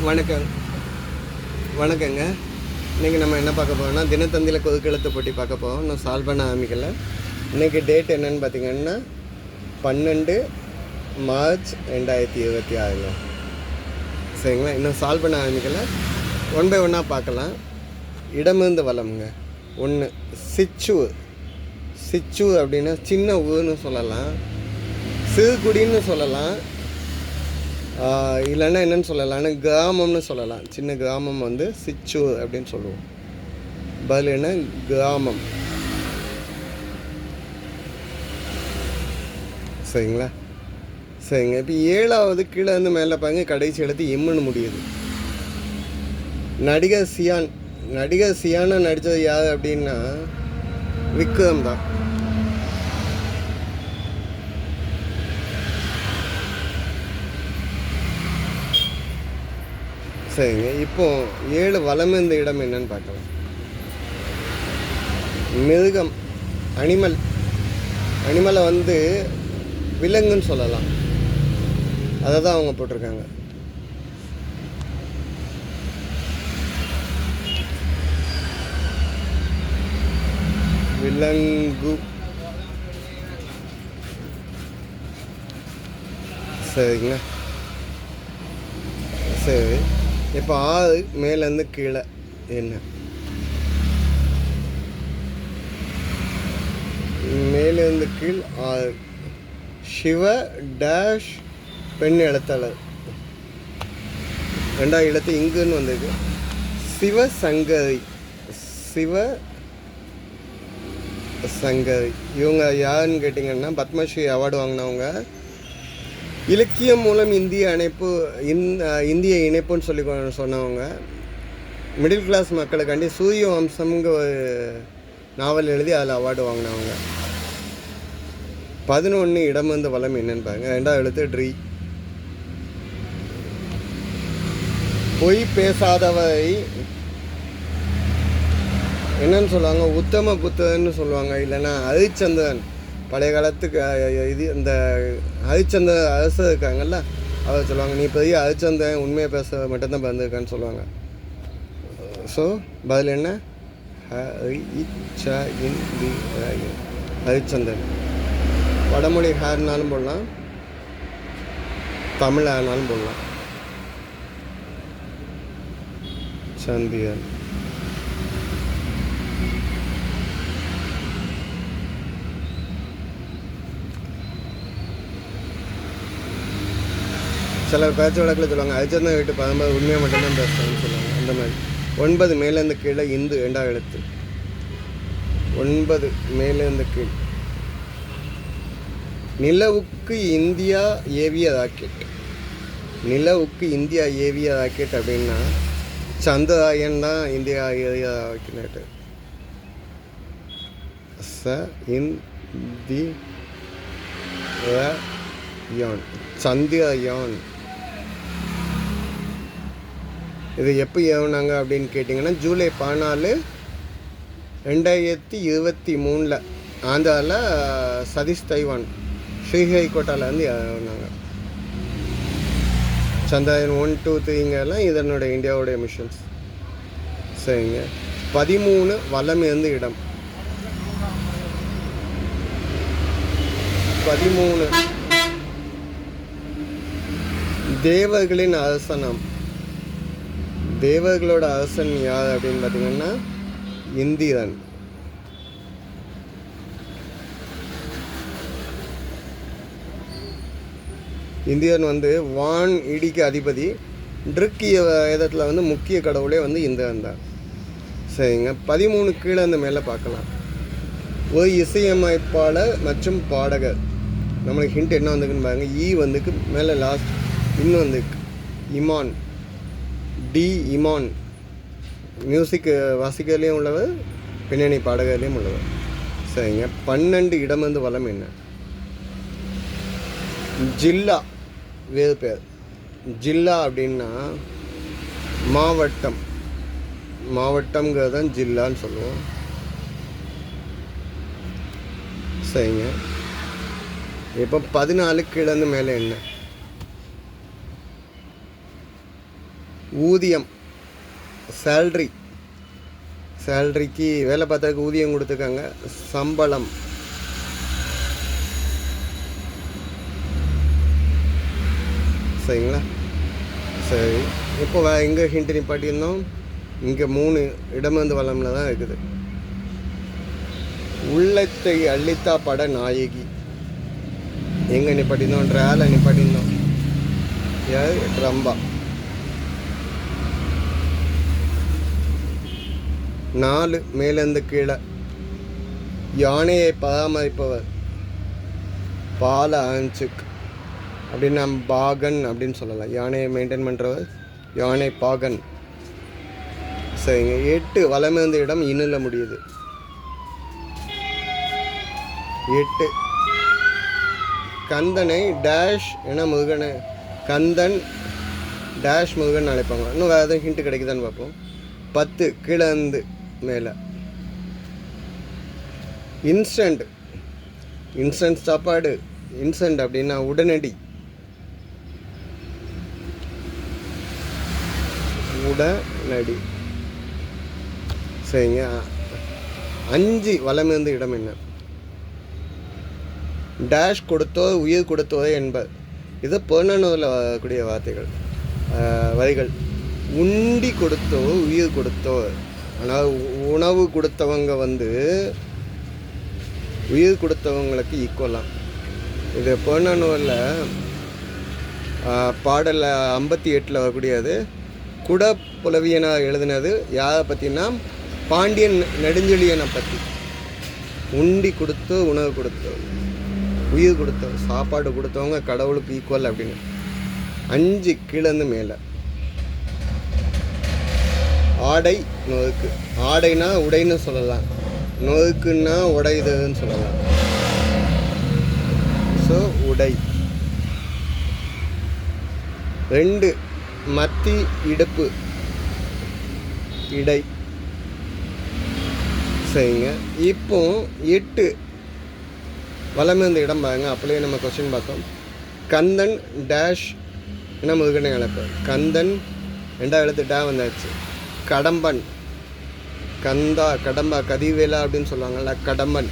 வணக்கம் வணக்கங்க. இன்றைக்கி நம்ம என்ன பார்க்க போகிறோம்னா தினத்தந்தியில் கொதுக்கெழுத்து போட்டி பார்க்க போகிறோம். இன்னும் சால்வ் பண்ண ஆரம்பிக்கல. இன்றைக்கி டேட் என்னென்னு பார்த்திங்கன்னா 12 மார்ச் 2026. சரிங்களா, இன்னும் சால்வ் பண்ண ஆரம்பிக்கல. ஒன் பை ஒன்னாக பார்க்கலாம். இடமிருந்து வளமுங்க. 1 சிச்சு அப்படின்னா சின்ன ஊர்னு சொல்லலாம், சிறுகுடின்னு சொல்லலாம், இல்லைன்னா என்னென்னு சொல்லலாம்னு கிராமம்னு சொல்லலாம். சின்ன கிராமம் வந்து சிச்சு அப்படின்னு சொல்லுவோம். பதில் என்ன? கிராமம். சரிங்களா, சரிங்க. இப்போ 7வது கீழே வந்து மேலே பாருங்க, கடைசி எழுத்து எம்முன்னு முடியுது. நடிகர் சியானா நடித்தது யார் அப்படின்னா விக்ரம் தான். சரிங்க. இப்போ 7 வலமிருந்த இடம் என்னன்னு பார்க்கலாம். மிருகம், அனிமலை வந்து விலங்குன்னு சொல்லலாம். அதை தான் அவங்க போட்டிருக்காங்க. விலங்கு. சரிங்களா, சரி. இப்போ 6 மேலேருந்து கீழே என்ன? மேலேருந்து கீழ் 6. சிவ டேஷ் பெண் எழுத்தாளர். 2வது எழுத்து இங்குன்னு வந்திருக்கு. சிவசங்கரி. இவங்க யாருன்னு கேட்டிங்கன்னா பத்மஸ்ரீ அவார்டு வாங்கினவங்க. இலக்கியம் மூலம் இந்திய இணைப்புன்னு சொல்லி சொன்னவங்க. மிடில் கிளாஸ் மக்களுக்காண்டி சூரிய வம்சம்ங்க ஒரு நாவல் எழுதி அதில் அவார்டு வாங்கினவங்க. 11 இடமிருந்து வளம் என்னன்னு பாருங்க. 2வது எழுத்து ட்ரீ. பொய் பேசாதவை என்னன்னு சொல்லுவாங்க? உத்தம புத்தகன்னு சொல்லுவாங்க. இல்லைன்னா ஹரிச்சந்திரன். பழைய காலத்துக்கு இது இந்த ஹரிச்சந்திரன் அரசு இருக்காங்கல்ல, அவர் சொல்லுவாங்க, நீ பெரிய ஹரிச்சந்திரன், உண்மையை பேச மட்டும்தான் பிறந்திருக்கான்னு சொல்லுவாங்க. ஸோ பதில் என்ன? ஹரிச்சந்திரன். வடமொழி ஹேர்னாலும் போடலாம், தமிழ் ஹேர்னாலும் போடலாம். சந்திரன். சில பேச்சு வழக்கில் சொல்லுவாங்க ஹரிச்சந்திரன் வீட்டு பரம்பரை உண்மையை மட்டும்தான் பேசுகிறான்னு சொல்லுவாங்க. அந்த மாதிரி 9 மேலேருந்து கீழே இந்து 2வது எழுத்து. 9 மேலேருந்து கீழ். நிலவுக்கு இந்தியா ஏவிய ராக்கெட் அப்படின்னா சந்திராயன் தான் இந்தியா ஏவிய ராக்கெட். சந்திரயான். இது எப்போ ஏவுனாங்க அப்படின்னு கேட்டிங்கன்னா ஜூலை 14, 2023 ஆந்திராவில் சதீஷ் தைவான் ஸ்ரீஹரிகோட்டாலேருந்து ஏவுனாங்க. சந்திரயான் 1, 2, 3ங்கெல்லாம் இதனுடைய இந்தியாவுடைய மிஷன்ஸ். சரிங்க. 13 வலம் இருந்து இடம். 13 தேவர்களின் அரசனம். தேவர்களோட அரசன் யார் அப்படின்னு பார்த்தீங்கன்னா இந்திரன். இந்திரன் வந்து வான் இடிக்கு அதிபதி. ட்ரிக்கிய வேதத்தில் வந்து முக்கிய கடவுளே வந்து இந்திரன் தான். சரிங்க. 13 கீழே அந்த மேலே பார்க்கலாம். ஒரு இசையமைப்பாளர் மற்றும் பாடகர். நம்மளுக்கு ஹிண்ட் என்ன வந்துக்குன்னு பாருங்க. வந்துக்கு மேலே லாஸ்ட் இன்னும் வந்துருக்கு. இமான். இமான். மியூசிக் வாசிக்கிறதுலேயும் உள்ளவர், பின்னணி பாடகர்லேயும் உள்ளவர். சரிங்க. 12 இடமிருந்து வளம் என்ன? ஜில்லா. வேறு பேர் ஜில்லா அப்படின்னா மாவட்டம்ங்கிறது தான் ஜில்லான்னு சொல்லுவோம். சரிங்க. இப்போ 14 கீழேருந்து மேலே என்ன? ஊதியம், சேல்ரிக்கு வேலை பார்த்ததுக்கு ஊதியம் கொடுத்துருக்காங்க. சம்பளம், சரிங்களா? சரி, இப்போ எங்கே ஹிண்ட் நிப்பாட்டியிருந்தோம்? இங்கே 3 இடமந்து வளமில் தான் இருக்குது. உள்ளத்தை அள்ளித்தா பட நாயகி எங்கே நிப்பாட்டியிருந்தோம்? ட்ரால நிப்பாட்டியிருந்தோம். யார்? ரம்பா. 4 மேலேருந்து கீழே. யானையை பராமரிப்பவர் பால ஆன்சுக் அப்படின்னு நம்ம பாகன் அப்படின்னு சொல்லலாம். யானையை மெயின்டைன் பண்ணுறவர் யானை பாகன். சரிங்க. 8 வலமிருந்த இடம் இன்னில் முடியுது. 8 கந்தனை டேஷ் என முருகனை கந்தன் டேஷ் முருகன் அழைப்பாங்க. இன்னும் வேறு எதுவும் ஹிண்ட்டு கிடைக்குதான்னு பார்ப்போம். 10 கீழே இருந்து மேலே. இன்ஸ்டன்ட் சாப்பாடு. இன்ஸ்டன்ட் அப்படின்னா உடனடி. சரிங்க. 5 வலமிருந்த இடம் என்ன? டேஷ் கொடுத்தோ உயிர் கொடுத்தோதே என்பது. இது புறநானூரில் வரக்கூடிய வார்த்தைகள், வரிகள். உண்டி கொடுத்தோ உயிர் கொடுத்தோ. ஆனால் உணவு கொடுத்தவங்க உயிர் கொடுத்தவங்களுக்கு ஈக்குவலாம். இது புறநானூரில் பாடலில் 58 வரக்கூடியது. குட புலவியனார் எழுதினது யாரை பற்றினா பாண்டியன் நெடுஞ்செழியனை பற்றி. உண்டி கொடுத்தோ உணவு கொடுத்தோ உயிர் கொடுத்தோ சாப்பாடு கொடுத்தவங்க கடவுளுக்கு ஈக்குவல் அப்படின்னு. 5 கீழேருந்து மேலே. ஆடை நொறுக்கு. ஆடைனா உடைன்னு சொல்லலாம், நொறுக்குன்னா உடையுதுன்னு சொல்லலாம். ஸோ உடை. 2 மத்தி இடுப்பு இடை. சரிங்க. இப்போ 8 வலமிருந்த இடம் பாருங்க. அப்படியே நம்ம கொஸ்டின் பார்த்தோம். கந்தன் டேஷ் என்ன முருகனை அழைப்பார். கந்தன் 2 எழுத்து டே வந்தாச்சு. கடம்பன் கடம்பா கதிவேலா அப்படின்னு சொல்லுவாங்கள்ல, கடம்பன்.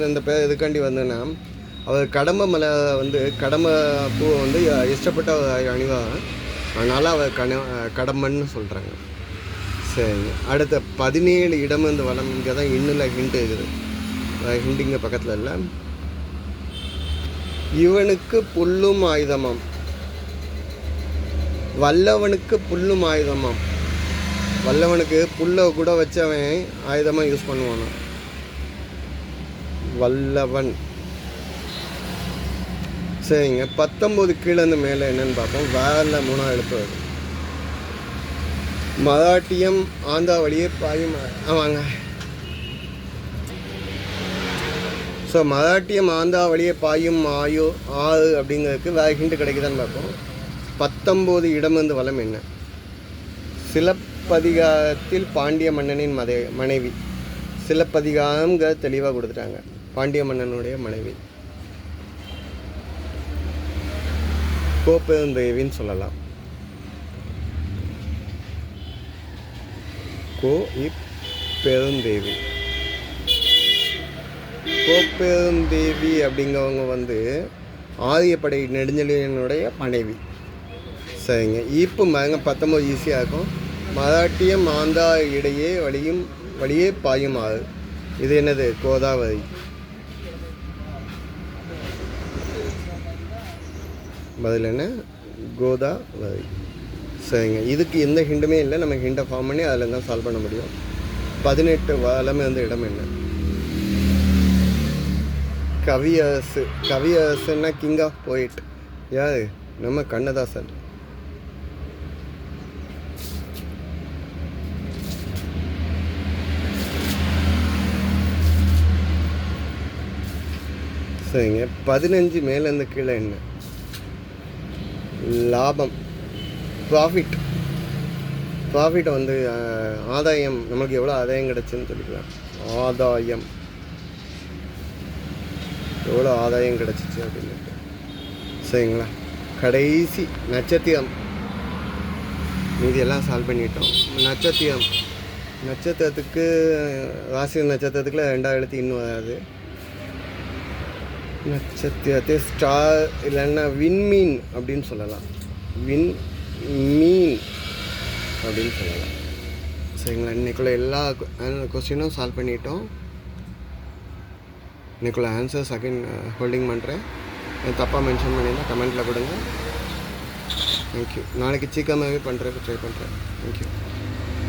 இந்த பேர் எதுக்காண்டி வந்ததுன்னா, அவர் கடம்ப மலை கடம்ப பூவை இஷ்டப்பட்ட அணிவாக, அதனால் அவர் கடம்பன்னு சொல்கிறாங்க. சரிங்க. அடுத்த 17 இடம் வளம். இங்கே தான் இன்னில் ஹிண்ட் இருக்குது. ஹிண்டிங்க பக்கத்தில் இல்லை. இவனுக்கு புல்லும் ஆயுதமாம். வல்லவனுக்கு புல்லும் ஆயுதமாம். வல்லவனுக்கு புல்லை கூட வச்சவன் ஆயுதமாக யூஸ் பண்ணுவானா. வல்லவன். சரிங்க. 19 கீழேருந்து மேலே என்னன்னு பார்ப்போம். வேலை 3 எழுத்து வருது. மராட்டியம் ஆந்திரா வழியே பாயும். ஆமாங்க. ஸோ மராட்டியம் ஆந்திரா வழியே பாயும் ஆறு அப்படிங்கிறதுக்கு வேறு ஹிண்ட் கிடைக்குதான்னு பார்ப்போம். 19 இடமிருந்து வளம் என்ன? சிலப்பதிகாரத்தில் பாண்டிய மன்னனின் மனைவி. சிலப்பதிகாரம்ங்கிற தெளிவாக கொடுத்துட்டாங்க. பாண்டிய மன்னனுடைய மனைவி கோப்பெருந்தேவின்னு சொல்லலாம். கோப்பெருந்தேவி அப்படிங்கிறவங்க ஆரியப்படை நெடுஞ்செழியனுடைய மனைவி. சரிங்க. இப்போ பாருங்க 19 ஈஸியாக இருக்கும். மராட்டியம் ஆந்திரா இடையே வழியே பாயும் ஆறு. இது என்னது? கோதாவரி. பதில் என்ன? கோதாவரி. சரிங்க. இதுக்கு எந்த ஹிண்டுமே இல்லை. நம்ம ஹிண்டை ஃபார்ம் பண்ணி அதில் தான் சால்வ் பண்ண முடியும். 18 வலமிருந்த இடம் என்ன? கவியரசு. கவியரசுன்னா கிங் ஆஃப் போயிட் யார்? நம்ம கண்ணதாசன். சரிங்க. 15 மேலேருந்து கீழே என்ன? லாபம், ப்ராஃபிட். ஆதாயம். நமக்கு எவ்வளோ ஆதாயம் கிடச்சுன்னு சொல்லிக்கலாம். ஆதாயம், எவ்வளோ ஆதாயம் கிடச்சிச்சு அப்படின்னு. சரிங்களா? கடைசி நட்சத்திரம். மீதி எல்லாம் சால்வ் பண்ணிட்டோம். நட்சத்திரத்துக்கு ராசி நட்சத்திரத்துக்குள்ள 2வது எழுத்து இன்னும் வராது. நட்சத்திரத்தை ஸ்டார் இல்லைன்னா விண்மீன் அப்படின்னு சொல்லலாம். விண்மீன் அப்படின்னு சொல்லலாம். சரிங்களா? இன்றைக்குள்ள எல்லா கொஸ்டினும் சால்வ் பண்ணிட்டோம். இன்றைக்குள்ள ஆன்சர்ஸ் அகைன் ஹோல்டிங் பண்ணுறேன். தப்பாக மென்ஷன் பண்ணியிருந்தால் கமெண்ட்டில் கொடுங்க. தேங்க்யூ. நாளைக்கு சீக்கிரமாகவே பண்ணுறதுக்கு ட்ரை பண்ணுறேன். தேங்க்யூ.